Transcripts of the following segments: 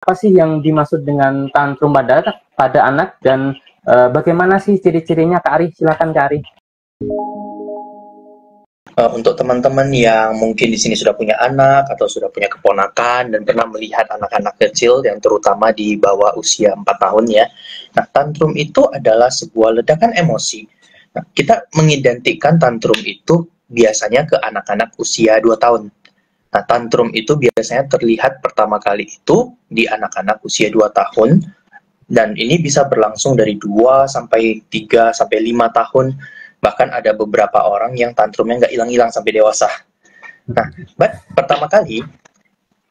apa sih yang dimaksud dengan tantrum pada anak, dan bagaimana sih ciri-cirinya, Kak Ari? Silakan Kak Ari. Untuk teman-teman yang mungkin di sini sudah punya anak atau sudah punya keponakan dan pernah melihat anak-anak kecil yang terutama di bawah usia 4 tahun ya. Nah, tantrum itu adalah sebuah ledakan emosi. Nah, kita mengidentikan tantrum itu biasanya ke anak-anak usia 2 tahun. Nah, tantrum itu biasanya terlihat pertama kali itu di anak-anak usia 2 tahun, dan ini bisa berlangsung dari 2 sampai 3 sampai 5 tahun. Bahkan ada beberapa orang yang tantrumnya nggak hilang-hilang sampai dewasa. Nah, pertama kali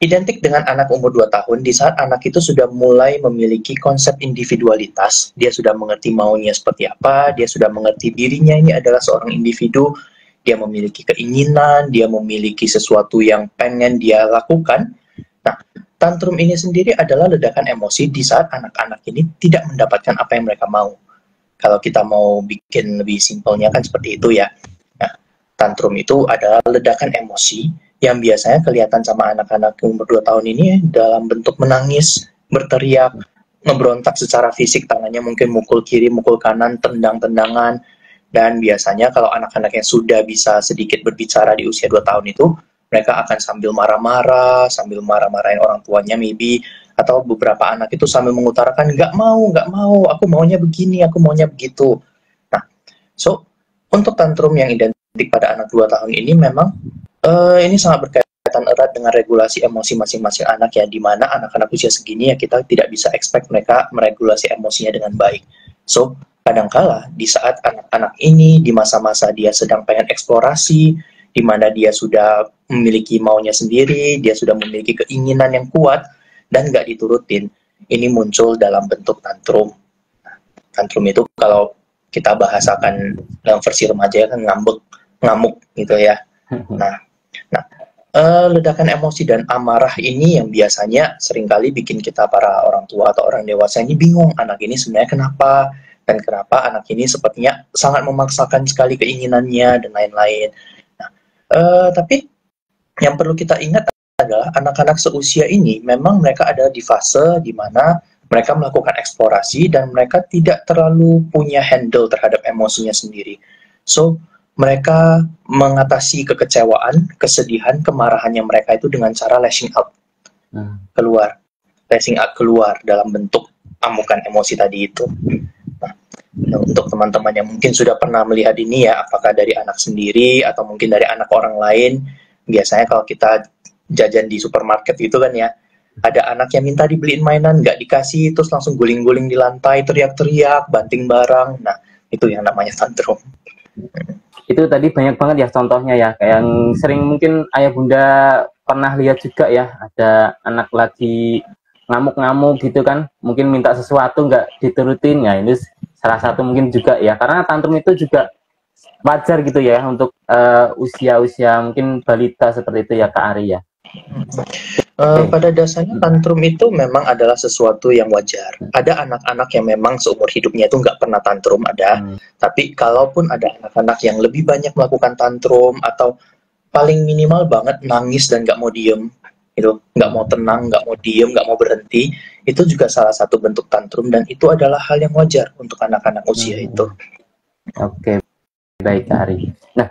identik dengan anak umur 2 tahun di saat anak itu sudah mulai memiliki konsep individualitas. Dia sudah mengerti maunya seperti apa, dia sudah mengerti dirinya ini adalah seorang individu, dia memiliki keinginan, dia memiliki sesuatu yang pengen dia lakukan. Nah, tantrum ini sendiri adalah ledakan emosi di saat anak-anak ini tidak mendapatkan apa yang mereka mau. Kalau kita mau bikin lebih simpelnya kan seperti itu ya. Nah, tantrum itu adalah ledakan emosi yang biasanya kelihatan sama anak-anak umur 2 tahun ini dalam bentuk menangis, berteriak, ngeberontak secara fisik, tangannya mungkin mukul kiri, mukul kanan, tendang-tendangan. Dan biasanya kalau anak-anak yang sudah bisa sedikit berbicara di usia 2 tahun itu, mereka akan sambil marah-marah, sambil marah-marahin orang tuanya maybe, atau beberapa anak itu sambil mengutarakan nggak mau, aku maunya begini, aku maunya begitu. Nah, so untuk tantrum yang identik pada anak 2 tahun ini memang ini sangat berkaitan erat dengan regulasi emosi masing-masing anak ya, di mana anak-anak usia segini ya kita tidak bisa expect mereka meregulasi emosinya dengan baik. So, kadangkala di saat anak-anak ini di masa-masa dia sedang pengen eksplorasi, di mana dia sudah memiliki maunya sendiri, dia sudah memiliki keinginan yang kuat, dan nggak diturutin, ini muncul dalam bentuk tantrum. Tantrum itu kalau kita bahasakan dalam versi remaja kan ngamuk gitu ya. Nah, ledakan emosi dan amarah ini yang biasanya seringkali bikin kita para orang tua atau orang dewasa ini bingung, anak ini sebenarnya kenapa, dan kenapa anak ini sepertinya sangat memaksakan sekali keinginannya dan lain-lain. Nah, tapi yang perlu kita ingat adalah anak-anak seusia ini memang mereka ada di fase di mana mereka melakukan eksplorasi dan mereka tidak terlalu punya handle terhadap emosinya sendiri. So, mereka mengatasi kekecewaan, kesedihan, kemarahannya mereka itu dengan cara lashing out. Lashing out keluar dalam bentuk amukan emosi tadi itu. Nah, untuk teman-teman yang mungkin sudah pernah melihat ini ya, apakah dari anak sendiri atau mungkin dari anak orang lain, biasanya kalau kita jajan di supermarket itu kan ya, ada anak yang minta dibeliin mainan, nggak dikasih, terus langsung guling-guling di lantai, teriak-teriak, banting barang. Nah, itu yang namanya tantrum. Itu tadi banyak banget ya contohnya ya, kayak yang sering mungkin ayah bunda pernah lihat juga ya, ada anak lagi ngamuk-ngamuk gitu kan, mungkin minta sesuatu nggak diturutin ya, ini salah satu mungkin juga ya, karena tantrum itu juga wajar gitu ya untuk usia-usia mungkin balita seperti itu ya Kak Ari ya. Pada dasarnya tantrum itu memang adalah sesuatu yang wajar. Ada anak-anak yang memang seumur hidupnya itu nggak pernah tantrum, ada. Tapi kalaupun ada anak-anak yang lebih banyak melakukan tantrum atau paling minimal banget nangis dan nggak mau diem, itu nggak mau tenang, nggak mau diem, nggak mau berhenti, itu juga salah satu bentuk tantrum dan itu adalah hal yang wajar untuk anak-anak usia itu. Oke, baik Kak Ari. Nah,